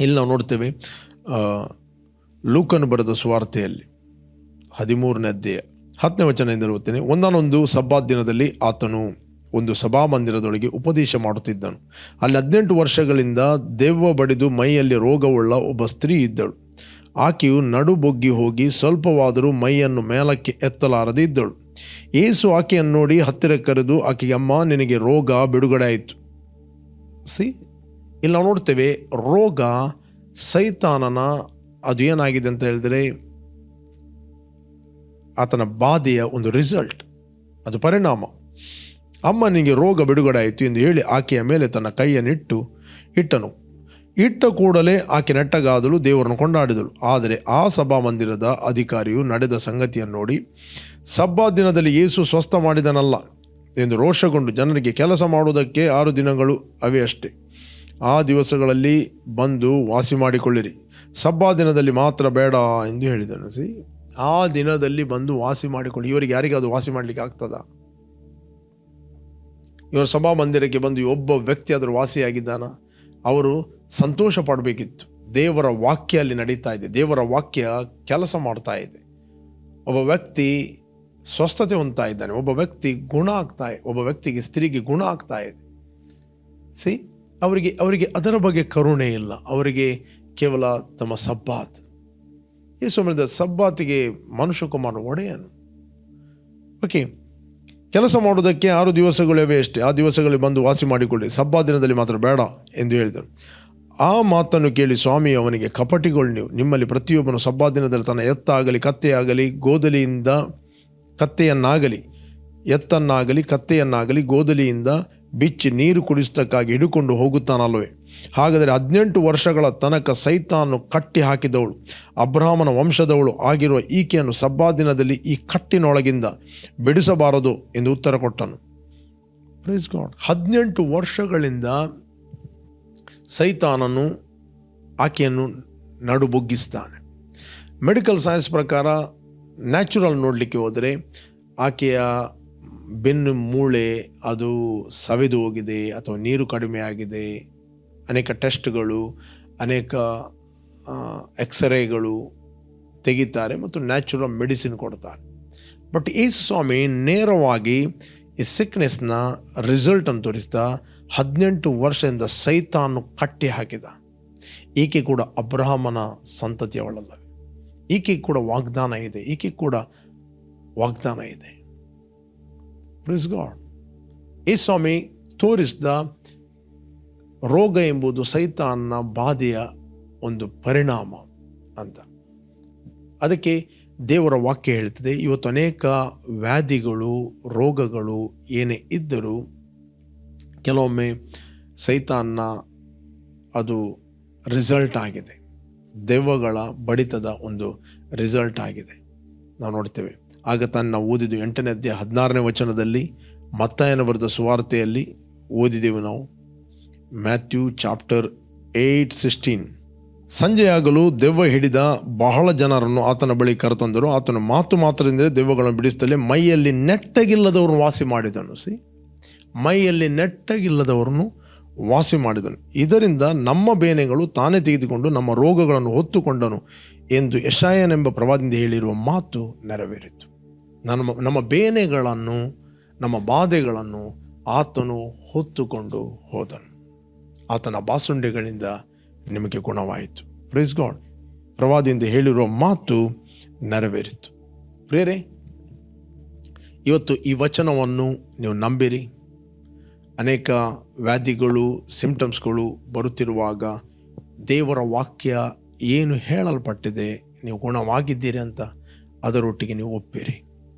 ಇಲ್ಲಿ ನಾವು ನೋಡ್ತೇವೆ, ಲೂಕನು ಬರೆದ ಸುವಾರ್ತೆಯಲ್ಲಿ 13ನೇ ಅಧ್ಯಾಯ 10ನೇ ವಚನದಿಂದ ಓದ್ತೇನೆ. ಒಂದಾನೊಂದು ಸಬ್ಬಾತ್ ದಿನದಲ್ಲಿ ಆತನು ಒಂದು ಸಭಾಮಂದಿರದೊಳಗೆ ಉಪದೇಶ ಮಾಡುತ್ತಿದ್ದನು. ಅಲ್ಲಿ 18 ವರ್ಷಗಳಿಂದ ದೆವ್ವ ಬಡಿದು ಮೈಯಲ್ಲಿ ರೋಗವುಳ್ಳ ಒಬ್ಬ ಸ್ತ್ರೀ ಇದ್ದಳು. ಆಕೆಯು ನಡು ಬೊಗ್ಗಿ ಹೋಗಿ ಸ್ವಲ್ಪವಾದರೂ ಮೈಯನ್ನು ಮೇಲಕ್ಕೆ ಎತ್ತಲಾರದೆ ಇದ್ದಳು. ಯೇಸು ಆಕೆಯನ್ನು ನೋಡಿ ಹತ್ತಿರ ಕರೆದು ಆಕೆಗೆ, ಅಮ್ಮ, ನಿನಗೆ ರೋಗ ಬಿಡುಗಡೆ ಆಯಿತು. ಇಲ್ಲಿ ನಾವು ನೋಡ್ತೇವೆ, ರೋಗ ಸೈತಾನನ ಅದು ಏನಾಗಿದೆ ಅಂತ ಹೇಳಿದರೆ ಆತನ ಬಾಧೆಯ ಒಂದು ರಿಸಲ್ಟ್, ಅದು ಪರಿಣಾಮ. ಅಮ್ಮ, ನಿನಗೆ ರೋಗ ಬಿಡುಗಡೆ ಆಯಿತು ಎಂದು ಹೇಳಿ ಆಕೆಯ ಮೇಲೆ ತನ್ನ ಕೈಯನ್ನು ಇಟ್ಟನು. ಇಟ್ಟ ಕೂಡಲೇ ಆಕೆ ನೆಟ್ಟಗಾದಳು, ದೇವರನ್ನು ಕೊಂಡಾಡಿದಳು. ಆದರೆ ಆ ಸಭಾಮಂದಿರದ ಅಧಿಕಾರಿಯು ನಡೆದ ಸಂಗತಿಯನ್ನು ನೋಡಿ, ಸಬ್ಬಾತ್ ದಿನದಲ್ಲಿ ಯೇಸು ಸ್ವಸ್ಥ ಮಾಡಿದನಲ್ಲ ಎಂದು ರೋಷಗೊಂಡು ಜನರಿಗೆ, ಕೆಲಸ ಮಾಡುವುದಕ್ಕೆ 6 ದಿನಗಳು ಅವೇ ಅಷ್ಟೇ, ಆ ದಿವಸಗಳಲ್ಲಿ ಬಂದು ವಾಸಿ ಮಾಡಿಕೊಳ್ಳಿರಿ, ಸಬ್ಬಾತ್ ದಿನದಲ್ಲಿ ಮಾತ್ರ ಬೇಡ ಎಂದು ಹೇಳಿದನು. ಆ ದಿನದಲ್ಲಿ ಬಂದು ವಾಸಿ ಮಾಡಿಕೊಳ್ಳಿ. ಇವರಿಗೆ ಯಾರಿಗಾದ್ರು ವಾಸಿ ಮಾಡಲಿಕ್ಕೆ ಆಗ್ತದ? ಇವರು ಸಭಾಮಂದಿರಕ್ಕೆ ಬಂದು ಒಬ್ಬ ವ್ಯಕ್ತಿ ಆದರೂ ವಾಸಿಯಾಗಿದ್ದಾನ? ಅವರು ಸಂತೋಷ ಪಡಬೇಕಿತ್ತು. ದೇವರ ವಾಕ್ಯ ಅಲ್ಲಿ ನಡೀತಾ ಇದೆ, ದೇವರ ವಾಕ್ಯ ಕೆಲಸ ಮಾಡ್ತಾ ಇದೆ. ಒಬ್ಬ ವ್ಯಕ್ತಿ ಸ್ವಸ್ಥತೆ ಹೊಂದ್ತಾ ಇದ್ದಾನೆ, ಒಬ್ಬ ವ್ಯಕ್ತಿ ಗುಣ ಆಗ್ತಾ ಇದೆ, ಒಬ್ಬ ವ್ಯಕ್ತಿಗೆ, ಸ್ತ್ರೀಗೆ ಗುಣ ಆಗ್ತಾ ಇದೆ. ಅವರಿಗೆ ಅದರ ಬಗ್ಗೆ ಕರುಣೆ ಇಲ್ಲ. ಅವರಿಗೆ ಕೇವಲ ತಮ್ಮ ಸಬ್ಬಾತ್. ಯೇಸು ಹೇಳಿದ, ಸಬ್ಬಾತಿಗೆ ಮನುಷ್ಯಕುಮಾರನು ಒಡೆಯನು. ಓಕೆ, ಕೆಲಸ ಮಾಡುವುದಕ್ಕೆ 6 ದಿವಸಗಳೇ ಅಷ್ಟೇ, ಆ ದಿವಸಗಳಲ್ಲಿ ಬಂದು ವಾಸಿ ಮಾಡಿಕೊಳ್ಳಿ, ಸಬ್ಬಾತ್ ದಿನದಲ್ಲಿ ಮಾತ್ರ ಬೇಡ ಎಂದು ಹೇಳಿದರು. ಆ ಮಾತನ್ನು ಕೇಳಿ ಸ್ವಾಮಿ ಅವನಿಗೆ, ಕಪಟಿಗಳು ನೀವು, ನಿಮ್ಮಲ್ಲಿ ಪ್ರತಿಯೊಬ್ಬನು ಸಬ್ಬಾತ್ ದಿನದಲ್ಲಿ ತನ್ನ ಎತ್ತಾಗಲಿ ಕತ್ತೆಯಾಗಲಿ ಗೋದಲಿಯಿಂದ ಕತ್ತೆಯನ್ನಾಗಲಿ ಗೋದಲಿಯಿಂದ ಬಿಚ್ಚಿ ನೀರು ಕುಡಿಸತಕ್ಕಾಗಿ ಹಿಡುಕೊಂಡು ಹೋಗುತ್ತಾನಲ್ವೇ? ಹಾಗಾದರೆ 18 ವರ್ಷಗಳ ತನಕ ಸೈತಾನು ಕಟ್ಟಿ ಹಾಕಿದವಳು, ಅಬ್ರಹಾಮನ ವಂಶದವಳು ಆಗಿರುವ ಈಕೆಯನ್ನು ಸಬ್ಬಾತ್ ದಿನದಲ್ಲಿ ಈ ಕಟ್ಟಿನೊಳಗಿಂದ ಬಿಡಿಸಬಾರದು ಎಂದು ಉತ್ತರ ಕೊಟ್ಟನು. Praise God. 18 ವರ್ಷಗಳಿಂದ ಸೈತಾನನು ಆಕೆಯನ್ನು ನಡುಬೊಗ್ಗಿಸ್ತಾನೆ. ಮೆಡಿಕಲ್ ಸೈನ್ಸ್ ಪ್ರಕಾರ, ನ್ಯಾಚುರಲ್ ನೋಡಲಿಕ್ಕೆ ಹೋದರೆ ಆಕೆಯ ಬೆನ್ನು ಮೂಳೆ ಅದು ಸವೆದು ಹೋಗಿದೆ ಅಥವಾ ನೀರು ಕಡಿಮೆ ಆಗಿದೆ. ಅನೇಕ ಟೆಸ್ಟ್ಗಳು, ಅನೇಕ ಎಕ್ಸ್ರೇಗಳು ತೆಗಿತಾರೆ ಮತ್ತು ನ್ಯಾಚುರಲ್ ಮೆಡಿಸಿನ್ ಕೊಡ್ತಾರೆ. ಬಟ್ ಯೇಸು ಸ್ವಾಮಿ ನೇರವಾಗಿ ಈ ಸಿಕ್ನೆಸ್ನ ರಿಸಲ್ಟನ್ನು ತೋರಿಸ್ತಾ 18 ವರ್ಷದಿಂದ ಸೈತಾನು ಕಟ್ಟಿ ಹಾಕಿದ. ಈಕೆ ಕೂಡ ಅಬ್ರಹಾಮನ ಸಂತತಿಯವಳಲ್ಲವೇ? ಈಕೆ ಕೂಡ ವಾಗ್ದಾನ ಇದೆ, ಈಕೆ ಕೂಡ ವಾಗ್ದಾನ ಇದೆ. Praise God. ಈ ಸ್ವಾಮಿ ತೋರಿಸಿದ ರೋಗ ಎಂಬುದು ಸೈತಾನ್ನ ಬಾಧೆಯ ಒಂದು ಪರಿಣಾಮ ಅಂತ. ಅದಕ್ಕೆ ದೇವರ ವಾಕ್ಯ ಹೇಳ್ತದೆ, ಇವತ್ತು ಅನೇಕ ವ್ಯಾಧಿಗಳು, ರೋಗಗಳು ಏನೇ ಇದ್ದರೂ ಕೆಲವೊಮ್ಮೆ ಸೈತಾನ್ನ ಅದು ರಿಸಲ್ಟ್ ಆಗಿದೆ, ದೆವ್ವಗಳ ಬಡಿತದ ಒಂದು ರಿಸಲ್ಟ್ ಆಗಿದೆ. ನಾವು ನೋಡ್ತೇವೆ. ಆಗ ತಾನು ನಾವು ಓದಿದ್ದು 8ನೇ ಅಧ್ಯಾಯ 16ನೇ ವಚನದಲ್ಲಿ, ಮತ್ತಾಯನ ಬರೆದ ಸುವಾರ್ತೆಯಲ್ಲಿ ಓದಿದೆವು ನಾವು, ಮ್ಯಾಥ್ಯೂ ಚಾಪ್ಟರ್ 8:16. ಸಂಜೆಯಾಗಲು ದೆವ್ವ ಹಿಡಿದ ಬಹಳ ಜನರನ್ನು ಆತನ ಬಳಿ ಕರೆತಂದರು. ಆತನ ಮಾತು ಮಾತ್ರದಿಂದಲೇ ದೆವ್ವಗಳನ್ನು ಬಿಡಿಸುತ್ತಲೇ ಮೈಯಲ್ಲಿ ನೆಟ್ಟಗಿಲ್ಲದವರನ್ನು ವಾಸಿ ಮಾಡಿದನು. ಮೈಯಲ್ಲಿ ನೆಟ್ಟಗಿಲ್ಲದವರನ್ನು ವಾಸಿ ಮಾಡಿದನು. ಇದರಿಂದ ನಮ್ಮ ಬೇನೆಗಳು ತಾನೇ ತೆಗೆದುಕೊಂಡು ನಮ್ಮ ರೋಗಗಳನ್ನು ಹೊತ್ತುಕೊಂಡನು ಎಂದು ಯೆಶಾಯನೆಂಬ ಪ್ರವಾದಿಯಿಂದ ಹೇಳಿರುವ ಮಾತು ನೆರವೇರಿತು. ನಮ್ಮ ಬೇನೆಗಳನ್ನು, ನಮ್ಮ ಬಾಧೆಗಳನ್ನು ಆತನು ಹೊತ್ತುಕೊಂಡು ಹೋದನು. ಆತನ ಬಾಸುಂಡೆಗಳಿಂದ ನಿಮಗೆ ಗುಣವಾಯಿತು. Praise God. ಪ್ರವಾದಿಯಿಂದ ಹೇಳಿರುವ ಮಾತು ನೆರವೇರಿತು. ಪ್ರಿಯರೇ, ಇವತ್ತು ಈ ವಚನವನ್ನು ನೀವು ನಂಬಿರಿ. ಅನೇಕ ವ್ಯಾಧಿಗಳು, ಸಿಂಪ್ಟಮ್ಸ್ಗಳು ಬರುತ್ತಿರುವಾಗ ದೇವರ ವಾಕ್ಯ ಏನು ಹೇಳಲ್ಪಟ್ಟಿದೆ, ನೀವು ಗುಣವಾಗಿದ್ದೀರಿ ಅಂತ ಅದರೊಟ್ಟಿಗೆ ನೀವು ಒಪ್ಪಿರಿ.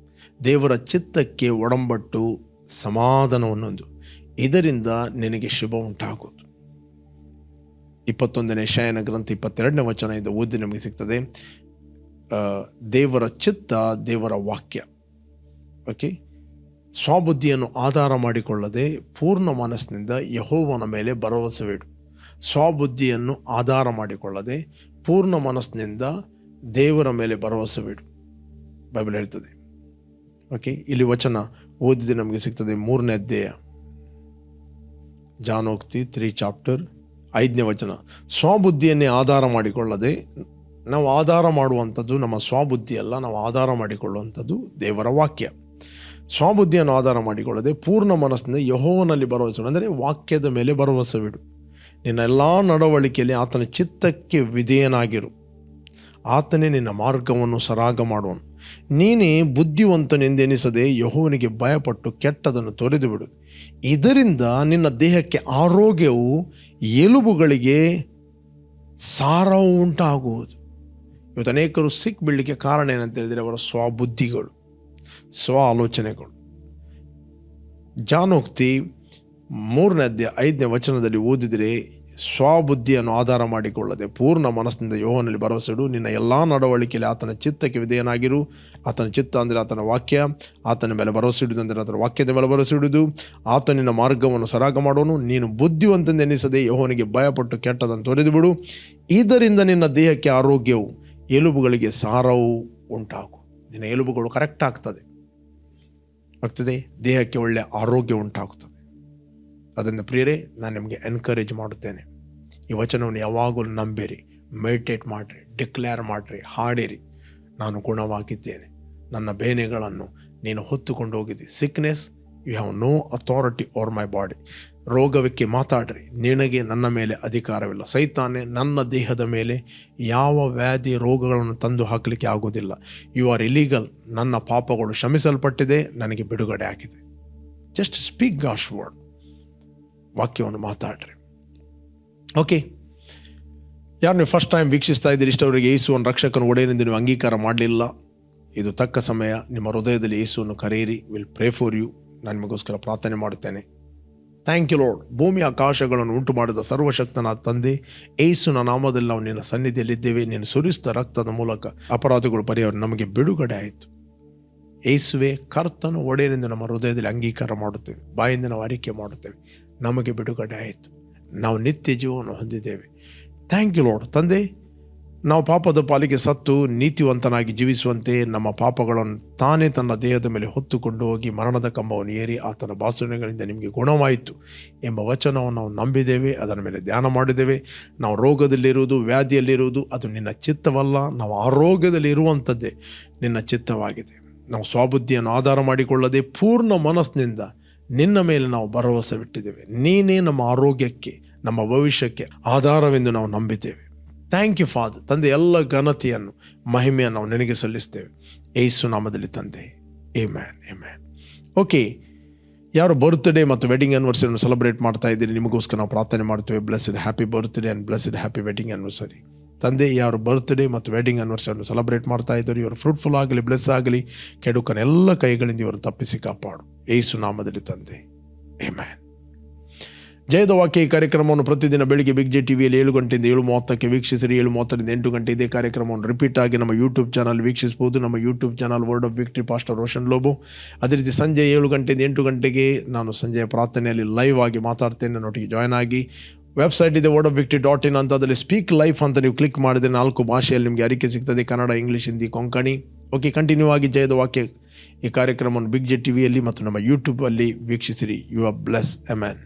ದೇವರ ಚಿತ್ತಕ್ಕೆ ಒಡಂಬಟ್ಟು ಸಮಾಧಾನವನ್ನೊಂದು, ಇದರಿಂದ ನಿನಗೆ ಶುಭ ಉಂಟಾಗುವುದು. 21ನೇ ಯೆಶಾಯನ ಗ್ರಂಥ 22ನೇ ವಚನದಿಂದ ಓದಿ ನಮಗೆ ಸಿಗ್ತದೆ. ದೇವರ ಚಿತ್ತ, ದೇವರ ವಾಕ್ಯ. ಓಕೆ, ಸ್ವಬುದ್ಧಿಯನ್ನು ಆಧಾರ ಮಾಡಿಕೊಳ್ಳದೆ ಪೂರ್ಣ ಮನಸ್ಸಿನಿಂದ ಯೆಹೋವನ ಮೇಲೆ ಭರವಸೆವಿಡು. ಸ್ವಬುದ್ಧಿಯನ್ನು ಆಧಾರ ಮಾಡಿಕೊಳ್ಳದೆ ಪೂರ್ಣ ಮನಸ್ಸಿನಿಂದ ದೇವರ ಮೇಲೆ ಭರವಸೆವಿಡು, ಬೈಬಲ್ ಹೇಳ್ತದೆ. ಓಕೆ, ಇಲ್ಲಿ ವಚನ ಓದಿದೆ ನಮಗೆ ಸಿಗ್ತದೆ. 3ನೇ ಅಧ್ಯಾಯ, ಜಾನೋಕ್ತಿ 3 ಚಾಪ್ಟರ್ 5ನೇ ವಚನ. ಸ್ವಬುದ್ಧಿಯನ್ನೇ ಆಧಾರ ಮಾಡಿಕೊಳ್ಳದೆ, ನಾವು ಆಧಾರ ಮಾಡುವಂಥದ್ದು ನಮ್ಮ ಸ್ವಬುದ್ಧಿ ಅಲ್ಲ, ನಾವು ಆಧಾರ ಮಾಡಿಕೊಳ್ಳುವಂಥದ್ದು ದೇವರ ವಾಕ್ಯ. ಸ್ವಬುದ್ಧಿಯನ್ನು ಆಧಾರ ಮಾಡಿಕೊಳ್ಳದೆ ಪೂರ್ಣ ಮನಸ್ಸಿನಿಂದ ಯೆಹೋವನಲ್ಲಿ ಭರವಸೆ, ಅಂದರೆ ವಾಕ್ಯದ ಮೇಲೆ ಭರವಸೆವಿಡು. ನಿನ್ನ ಎಲ್ಲ ನಡವಳಿಕೆಯಲ್ಲಿ ಆತನ ಚಿತ್ತಕ್ಕೆ ವಿಧೇಯನಾಗಿರು. ಆತನೇ ನಿನ್ನ ಮಾರ್ಗವನ್ನು ಸರಾಗ ಮಾಡುವನು. ನೀನೇ ಬುದ್ಧಿವಂತನೆಂದೆನಿಸದೆ ಯೆಹೋವನಿಗೆ ಭಯಪಟ್ಟು ಕೆಟ್ಟದನ್ನು ತೊರೆದು ಬಿಡು. ಇದರಿಂದ ನಿನ್ನ ದೇಹಕ್ಕೆ ಆರೋಗ್ಯವು, ಎಲುಬುಗಳಿಗೆ ಸಾರವು ಉಂಟಾಗುವುದು. ಇವತ್ತು ಅನೇಕರು ಸಿಕ್ ಬೀಳಲಿಕ್ಕೆ ಕಾರಣ ಏನಂತ ಹೇಳಿದರೆ ಅವರ ಸ್ವಬುದ್ಧಿಗಳು, ಸ್ವ ಆಲೋಚನೆಗಳು. ಜಾನೋಕ್ತಿ 3ನೇ ಅಧ್ಯಾಯ 5ನೇ ವಚನದಲ್ಲಿ ಓದಿದರೆ, ಸ್ವಬುದ್ಧಿಯನ್ನು ಆಧಾರ ಮಾಡಿಕೊಳ್ಳದೆ ಪೂರ್ಣ ಮನಸ್ಸಿನಿಂದ ಯೆಹೋವನಲ್ಲಿ ಭರವಸೆ ಇಡು. ನಿನ್ನ ಎಲ್ಲ ನಡವಳಿಕೆಯಲ್ಲಿ ಆತನ ಚಿತ್ತಕ್ಕೆ ವಿಧೇಯನಾಗಿರು. ಆತನ ಚಿತ್ತ ಅಂದರೆ ಆತನ ವಾಕ್ಯ. ಆತನ ಮೇಲೆ ಭರವಸೆ ಇಡುವುದು ಅಂದರೆ ಆತನ ವಾಕ್ಯದ ಮೇಲೆ ಭರವಸೆ ಇಡುವುದು. ಆತ ನಿನ್ನ ಮಾರ್ಗವನ್ನು ಸರಾಗ ಮಾಡೋನು. ನೀನು ಬುದ್ಧಿವಂತನೆನಿಸದೆ ಯೆಹೋವನಿಗೆ ಭಯಪಟ್ಟು ಕೆಟ್ಟದನ್ನು ತೊರೆದು ಬಿಡು. ಇದರಿಂದ ನಿನ್ನ ದೇಹಕ್ಕೆ ಆರೋಗ್ಯವು, ಎಲುಬುಗಳಿಗೆ ಸಾರವು ಉಂಟಾಗು. ನಿನ್ನ ಎಲುಬುಗಳು ಕರೆಕ್ಟ್ ಆಗ್ತದೆ, ದೇಹಕ್ಕೆ ಒಳ್ಳೆಯ ಆರೋಗ್ಯ ಉಂಟಾಗುತ್ತದೆ. ಅದರಿಂದ ಪ್ರಿಯರೇ, ನಾನು ನಿಮಗೆ ಎನ್ಕರೇಜ್ ಮಾಡುತ್ತೇನೆ, ಈ ವಚನವನ್ನು ಯಾವಾಗಲೂ ನಂಬಿರಿ, ಮೆಡಿಟೇಟ್ ಮಾಡಿರಿ, ಡಿಕ್ಲೇರ್ ಮಾಡಿರಿ, ಹಾಡಿರಿ. ನಾನು ಗುಣವಾಗಿದ್ದೇನೆ, ನನ್ನ ಬೇನೆಗಳನ್ನು ನೀನು ಹೊತ್ತುಕೊಂಡು ಹೋಗಿದ್ದಿ. Sickness, you have no authority over my body. ರೋಗಕ್ಕೆ ಮಾತಾಡ್ರಿ, ನಿನಗೆ ನನ್ನ ಮೇಲೆ ಅಧಿಕಾರವಿಲ್ಲ. ಸೈತಾನೆ, ನನ್ನ ದೇಹದ ಮೇಲೆ ಯಾವ ವ್ಯಾಧಿ ರೋಗಗಳನ್ನು ತಂದು ಹಾಕಲಿಕ್ಕೆ ಆಗೋದಿಲ್ಲ. You are illegal. ನನ್ನ ಪಾಪಗಳು ಕ್ಷಮಿಸಲ್ಪಟ್ಟಿದೆ, ನನಗೆ ಬಿಡುಗಡೆ ಆಗಿದೆ. Just speak God's word. ವಾಕ್ಯವನ್ನು ಮಾತಾಡ್ರಿ. ಓಕೆ, ಯಾರು ನೀವು ಫಸ್ಟ್ ಟೈಮ್ ವೀಕ್ಷಿಸ್ತಾ ಇದ್ದೀರಿ, ಇಷ್ಟವರೆಗೆ ಯೇಸುವನ್ನು ರಕ್ಷಕನ ಒಡೆಯನೆಂದು ನೀವು ಅಂಗೀಕಾರ ಮಾಡಲಿಲ್ಲ, ಇದು ತಕ್ಕ ಸಮಯ. ನಿಮ್ಮ ಹೃದಯದಲ್ಲಿ ಯೇಸುವನ್ನು ಕರೆಯಿರಿ. Will pray for you. ನಾನು ನಿಮಗೋಸ್ಕರ ಪ್ರಾರ್ಥನೆ ಮಾಡುತ್ತೇನೆ. Thank you Lord. ಭೂಮಿ ಆಕಾಶಗಳನ್ನು ಉಂಟು ಮಾಡಿದ ಸರ್ವಶಕ್ತನಾದ ತಂದೆ, ಯೇಸುವಿನ ನಾಮದಲ್ಲಿ ನಾವು ನಿನ್ನ ಸನ್ನಿಧಿಯಲ್ಲಿದ್ದೇವೆ. ನೀನು ಸುರಿಸಿದ ರಕ್ತದ ಮೂಲಕ ಅಪರಾಧಗಳು ಪರಿಹಾರ, ನಮಗೆ ಬಿಡುಗಡೆ ಆಯಿತು. ಯೇಸುವೆ ಕರ್ತನು ಒಡೆಯನೆಂದು ನಮ್ಮ ಹೃದಯದಲ್ಲಿ ಅಂಗೀಕಾರ ಮಾಡುತ್ತೇವೆ, ಬಾಯಿಂದ ನಾವು ಅರಿಕೆ ಮಾಡುತ್ತೇವೆ. ನಮಗೆ ಬಿಡುಗಡೆ ಆಯಿತು, ನಾವು ನಿತ್ಯ ಜೀವವನ್ನು ಹೊಂದಿದ್ದೇವೆ. Thank you Lord. ತಂದೆ, ನಾವು ಪಾಪದ ಪಾಲಿಗೆ ಸತ್ತು ನೀತಿವಂತನಾಗಿ ಜೀವಿಸುವಂತೆ ನಮ್ಮ ಪಾಪಗಳನ್ನು ತಾನೇ ತನ್ನ ದೇಹದ ಮೇಲೆ ಹೊತ್ತುಕೊಂಡು ಹೋಗಿ ಮರಣದ ಕಂಬವನ್ನು ಏರಿ ಆತನ ಬಾಸುನೆಗಳಿಂದ ನಿಮಗೆ ಗುಣವಾಯಿತು ಎಂಬ ವಚನವನ್ನು ನಾವು ನಂಬಿದ್ದೇವೆ. ಅದರ ಮೇಲೆ ಧ್ಯಾನ ಮಾಡಿದ್ದೇವೆ. ನಾವು ರೋಗದಲ್ಲಿರುವುದು, ವ್ಯಾಧಿಯಲ್ಲಿರುವುದು ಅದು ನಿನ್ನ ಚಿತ್ತವಲ್ಲ. ನಾವು ಆರೋಗ್ಯದಲ್ಲಿ ಇರುವಂಥದ್ದೇ ನಿನ್ನ ಚಿತ್ತವಾಗಿದೆ. ನಾವು ಸ್ವಬುದ್ಧಿಯನ್ನು ಆಧಾರ ಮಾಡಿಕೊಳ್ಳದೆ ಪೂರ್ಣ ಮನಸ್ಸಿನಿಂದ ನಿನ್ನ ಮೇಲೆ ನಾವು ಭರವಸೆ ಬಿಟ್ಟಿದ್ದೇವೆ. ನೀನೇ ನಮ್ಮ ಆರೋಗ್ಯಕ್ಕೆ, ನಮ್ಮ ಭವಿಷ್ಯಕ್ಕೆ ಆಧಾರವೆಂದು ನಾವು ನಂಬಿದ್ದೇವೆ. Thank you father. ತಂದೆ, ಎಲ್ಲ ಘನತೆಯನ್ನು, ಮಹಿಮೆಯನ್ನು ನಾವು ನಿನಗೆ ಸಲ್ಲಿಸ್ತೇವೆ. ಯೇಸು ನಾಮದಲ್ಲಿ ತಂದೆ, ಆಮೆನ್ ಆಮೆನ್. ಓಕೆ, ಯಾರು ಬರ್ತ್ಡೇ ಮತ್ತು ವೆಡ್ಡಿಂಗ್ ಆ್ಯನಿವರ್ಸರಿಯನ್ನು ಸೆಲೆಬ್ರೇಟ್ ಮಾಡ್ತಾ ಇದ್ದೀರಿ, ನಿಮಗೋಸ್ಕರ ನಾವು ಪ್ರಾರ್ಥನೆ ಮಾಡ್ತೇವೆ. Blessed happy birthday and blessed happy wedding anniversary. ತಂದೆ, ಯಾರು ಬರ್ತ್ಡೇ ಮತ್ತು ವೆಡ್ಡಿಂಗ್ ಆ್ಯನಿವರ್ಸರಿಯನ್ನು ಸೆಲೆಬ್ರೇಟ್ ಮಾಡ್ತಾ ಇದ್ದಾರೆ, ಇವರು ಫ್ರೂಟ್ಫುಲ್ ಆಗಲಿ, ಬ್ಲೆಸ್ ಆಗಲಿ, ಕೆಡುಕನ ಎಲ್ಲ ಕೈಗಳಿಂದ ಇವರು ತಪ್ಪಿಸಿ ಕಾಪಾಡು, ಯೇಸು ನಾಮದಲ್ಲಿ ತಂದೆ, ಆಮೆನ್. ಜಯದ ವಾಕ್ಯ ಈ ಕಾರ್ಯಕ್ರಮವನ್ನು ಪ್ರತಿದಿನ ಬೆಳಿಗ್ಗೆ ಬಿಗ್ ಜೆ ಟಿವಿಯಲ್ಲಿ 7 ಗಂಟೆಯಿಂದ 7:30ಕ್ಕೆ ವೀಕ್ಷಿಸಿರಿ. 7:30ರಿಂದ 8 ಗಂಟೆ ಇದೇ ಕಾರ್ಯಕ್ರಮವನ್ನು ರಿಪೀಟ್ ಆಗಿ ನಮ್ಮ ಯೂಟ್ಯೂಬ್ ಚಾನಲ್ ವೀಕ್ಷಿಸಬಹುದು. ನಮ್ಮ YouTube channel word of victory pastor Roshan Lobo. ಅದೇ ರೀತಿ ಸಂಜೆ 7 ಗಂಟೆಯಿಂದ 8 ಗಂಟೆಗೆ ನಾನು ಸಂಜೆಯ ಪ್ರಾರ್ಥನೆಯಲ್ಲಿ ಲೈವ್ ಆಗಿ ಮಾತಾಡ್ತೇನೆ, ನನ್ನೊಟ್ಟಿಗೆ ಜಾಯ್ನ್ ಆಗಿ. ವೆಬ್ಸೈಟ್ ಇದೆ wordofvictory.in ಅಂತ. ಅದರಲ್ಲಿ ಸ್ಪೀಕ್ ಲೈಫ್ ಅಂತ ನೀವು ಕ್ಲಿಕ್ ಮಾಡಿದರೆ 4 ಭಾಷೆಯಲ್ಲಿ ನಿಮಗೆ ಅರಿಕೆ ಸಿಗ್ತದೆ: Kannada, English, Hindi, Konkani. Okay, continue ಆಗಿ ಜಯದ ವಾಕ್ಯ ಈ ಕಾರ್ಯಕ್ರಮವನ್ನು ಬಿಗ್ ಜೆ ಟಿವಿಯಲ್ಲಿ ಮತ್ತು ನಮ್ಮ ಯೂಟ್ಯೂಬಲ್ಲಿ ವೀಕ್ಷಿಸಿರಿ. You are bless. ಆಮೆನ್.